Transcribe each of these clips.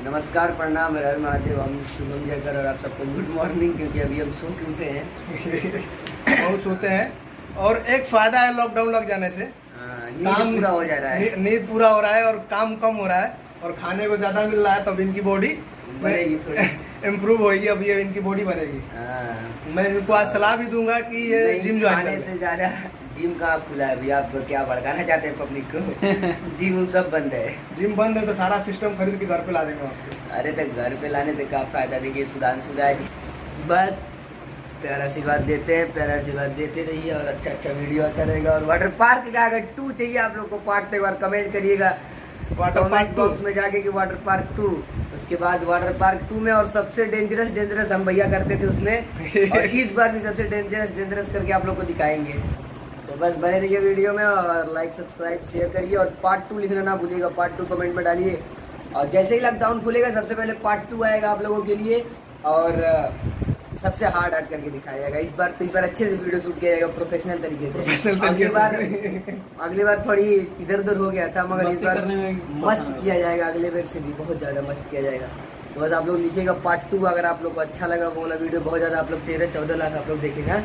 नमस्कार, प्रणाम, हर हर महादेव। हम शुभम जयकर और आप सबको गुड मॉर्निंग, क्योंकि अभी हम सो के उठे हैं। बहुत सोते हैं। और एक फायदा है लॉकडाउन लग जाने से, नींद पूरा हो जा रहा है। नींद पूरा हो रहा है और काम कम हो रहा है और खाने को ज्यादा मिल रहा है, तब इनकी बॉडी बनेगी, थोड़ी इम्प्रूव होगी। अब ये इनकी बॉडी बनेगी। मैं इनको आज सलाह भी दूंगा कि ये जिम ज्वाइन खाने से ज्यादा जिम कहाँ खुला है भैया? आप क्या भड़काना चाहते हैं पब्लिक को? जिम सब बंद है। जिम बंद है तो सारा सिस्टम खरीद के घर पे ला देंगे आपको। अरे तो घर पे लाने से क्या फायदा? देखिए सुधांशु राय बस प्यारा आशीर्वाद देते हैं, प्यारा आशीर्वाद देते रहिए और अच्छा अच्छा वीडियो आता रहेगा। और वाटर पार्क का अगर 2 चाहिए आप लोग को पार्ट, तो एक बार कमेंट करिएगा वाटर पार्क बॉक्स में जाके कि वाटर पार्क 2। उसके बाद वाटर पार्क 2 में और सबसे डेंजरस हम भैया करते थे उसमें, और इस बार भी सबसे डेंजरस करके आप लोग को दिखाएंगे। तो बस बने रहिए वीडियो में और लाइक सब्सक्राइब शेयर करिए और पार्ट 2 लिखना ना भूलिएगा। पार्ट 2 कमेंट में डालिए और जैसे ही लॉकडाउन खुलेगा सबसे पहले पार्ट 2 आएगा आप लोगों के लिए और सबसे हार्ड करके दिखाया जाएगा। इस बार अच्छे से वीडियो शूट किया जाएगा प्रोफेशनल तरीके से। अगली बार थोड़ी इधर उधर हो गया था, मगर इस बार मस्त किया जाएगा। अगले बार से भी बहुत ज़्यादा मस्त किया जाएगा। तो बस आप लोग लिखिएगा पार्ट 2। अगर आप लोग को अच्छा लगा वो वाला वीडियो, बहुत ज़्यादा आप लोग 13-14 लाख आप लोग देखेगा।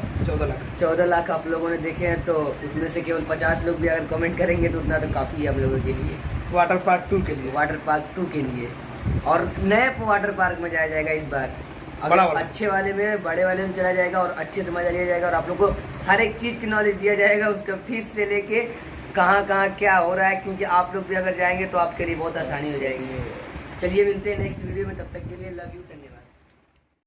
14 लाख आप लोगों ने देखे हैं, तो उसमें से केवल 50 लोग भी अगर कमेंट करेंगे तो उतना तो काफ़ी है आप लोगों के लिए। वाटर पार्क 2 के लिए, वाटर पार्क 2 के लिए। और नए वाटर पार्क में जाया जाएगा इस बार, बड़ा वाला। अच्छे वाले में, बड़े वाले में चला जाएगा और अच्छे से मजा लिया जाएगा और आप लोग को हर एक चीज़ की नॉलेज दिया जाएगा, उसका फीस से लेके कहाँ क्या हो रहा है, क्योंकि आप लोग भी अगर जाएंगे तो आपके लिए बहुत आसानी हो जाएगी। चलिए मिलते हैं नेक्स्ट वीडियो में, तब तक के लिए लव यू।